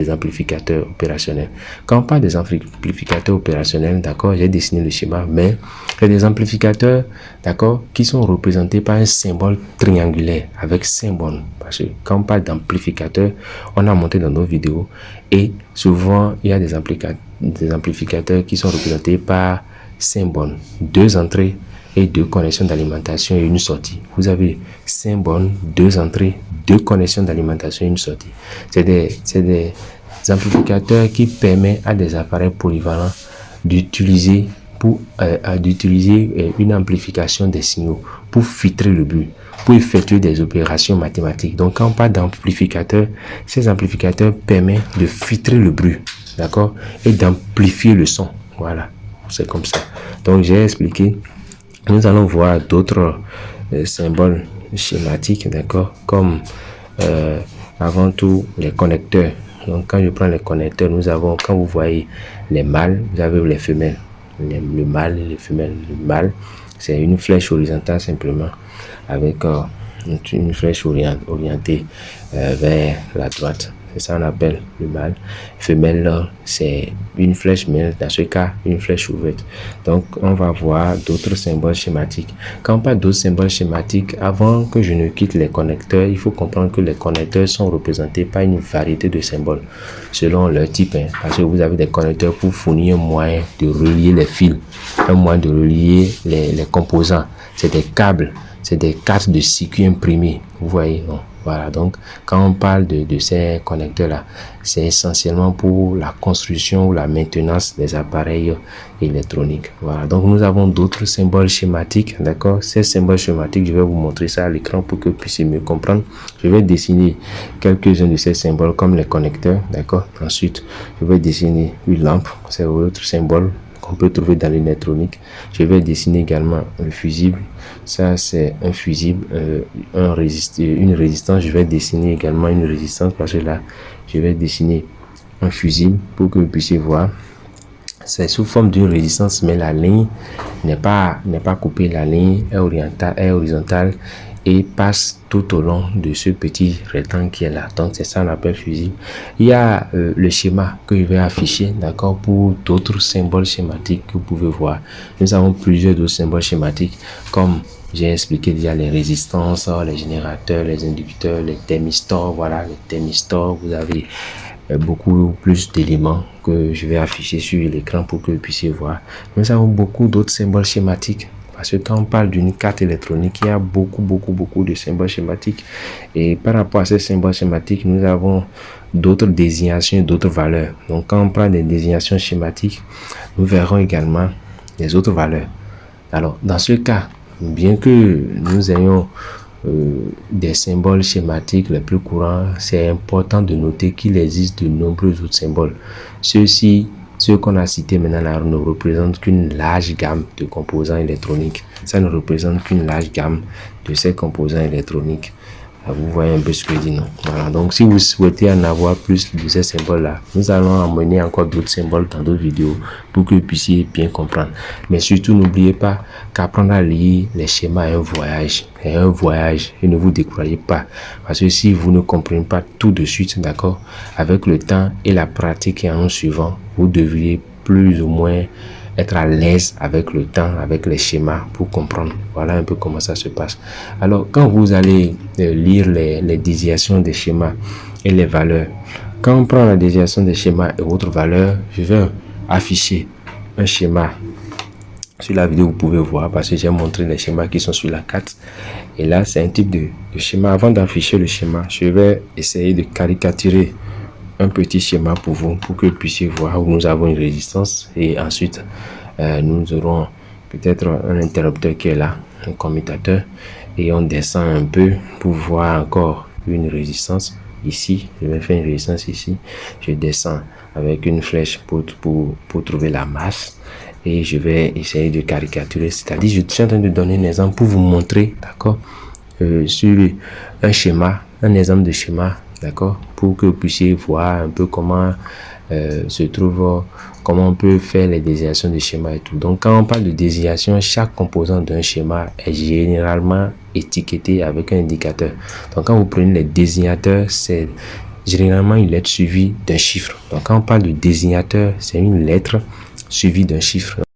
des amplificateurs opérationnels. Quand on parle des amplificateurs opérationnels, d'accord, j'ai dessiné le schéma, mais il y a des amplificateurs, d'accord, qui sont représentés par un symbole triangulaire avec symbole. Parce que quand on parle d'amplificateur, on a monté dans nos vidéos, et souvent il y a des amplificateurs qui sont représentés par symbole, 2 entrées et 2 connexions d'alimentation et une sortie. Vous avez symbole, 2 entrées, 2 connexions d'alimentation et une sortie. C'est des amplificateurs qui permettent à des appareils polyvalents d'utiliser une amplification des signaux pour filtrer le bruit, pour effectuer des opérations mathématiques. Donc quand on parle d'amplificateurs, ces amplificateurs permettent de filtrer le bruit, d'accord, et d'amplifier le son. Voilà, c'est comme ça. Donc j'ai expliqué. Nous allons voir d'autres symboles schématiques, d'accord, comme avant tout les connecteurs. Donc quand je prends les connecteurs, nous avons, quand vous voyez les mâles, vous avez les femelles, le mâle et les femelles. Le mâle, c'est une flèche horizontale simplement, avec une flèche orientée vers la droite. C'est ça qu'on appelle le mâle. Femelle, c'est une flèche, mais dans ce cas, une flèche ouverte. Donc, on va voir d'autres symboles schématiques. Quand on parle d'autres symboles schématiques, avant que je ne quitte les connecteurs, il faut comprendre que les connecteurs sont représentés par une variété de symboles selon leur type. Parce que vous avez des connecteurs pour fournir un moyen de relier les fils, un moyen de relier les composants. C'est des câbles, c'est des cartes de circuit imprimées. Vous voyez, non? Voilà, donc quand on parle de ces connecteurs-là, c'est essentiellement pour la construction ou la maintenance des appareils électroniques. Voilà, donc nous avons d'autres symboles schématiques, d'accord. Ces symboles schématiques, je vais vous montrer ça à l'écran pour que vous puissiez mieux comprendre. Je vais dessiner quelques-uns de ces symboles comme les connecteurs, d'accord. Ensuite, je vais dessiner une lampe, c'est autre symbole qu'on peut trouver dans l'électronique. Je vais dessiner également le fusible. Ça, c'est un fusible, une résistance. Je vais dessiner également une résistance parce que là, je vais dessiner un fusible pour que vous puissiez voir. C'est sous forme d'une résistance, mais la ligne n'est pas coupée. La ligne est horizontale et passe tout au long de ce petit rectangle qui est là. Donc c'est ça qu'on appelle fusible. Il y a le schéma que je vais afficher, d'accord, pour d'autres symboles schématiques que vous pouvez voir. Nous avons plusieurs d'autres symboles schématiques comme j'ai expliqué déjà les résistances, les générateurs, les inducteurs, les thermistors. Voilà, les thermistors, vous avez beaucoup plus d'éléments que je vais afficher sur l'écran pour que vous puissiez voir. Nous avons beaucoup d'autres symboles schématiques. Parce que quand on parle d'une carte électronique, il y a beaucoup de symboles schématiques. Et par rapport à ces symboles schématiques, nous avons d'autres désignations, d'autres valeurs. Donc quand on parle des désignations schématiques, nous verrons également les autres valeurs. Alors dans ce cas, bien que nous ayons des symboles schématiques les plus courants, c'est important de noter qu'il existe de nombreux autres symboles. Ceux qu'on a cités maintenant là ne représentent qu'une large gamme de composants électroniques. Ça ne représente qu'une large gamme de ces composants électroniques. Vous voyez un peu ce que je dis, non? Voilà, donc si vous souhaitez en avoir plus de ces symboles-là, nous allons emmener encore d'autres symboles dans d'autres vidéos pour que vous puissiez bien comprendre. Mais surtout, n'oubliez pas qu'apprendre à lire les schémas est un voyage. Et un voyage, et ne vous découragez pas. Parce que si vous ne comprenez pas tout de suite, d'accord, avec le temps et la pratique et en suivant, vous devriez plus ou moins être à l'aise avec le temps, avec les schémas pour comprendre. Voilà un peu comment ça se passe. Alors, quand vous allez lire les désignations des schémas et les valeurs, quand on prend la désignation des schémas et autres valeurs, je vais afficher un schéma. Sur la vidéo, vous pouvez voir parce que j'ai montré les schémas qui sont sur la carte. Et là, c'est un type de schéma. Avant d'afficher le schéma, je vais essayer de caricaturer un petit schéma pour vous, pour que vous puissiez voir où nous avons une résistance et ensuite nous aurons peut-être un interrupteur qui est là, un commutateur, et on descend un peu pour voir encore une résistance ici. Je vais faire une résistance ici, je descends avec une flèche pour trouver la masse et je vais essayer de caricaturer, c'est-à-dire je suis en train de donner un exemple pour vous montrer, d'accord, sur un schéma, un exemple de schéma, d'accord, pour que vous puissiez voir un peu comment se trouve, comment on peut faire les désignations de schéma et tout. Donc quand on parle de désignation, chaque composant d'un schéma est généralement étiqueté avec un indicateur. Donc quand vous prenez les désignateurs, c'est généralement une lettre suivie d'un chiffre. Donc quand on parle de désignateur, c'est une lettre suivie d'un chiffre.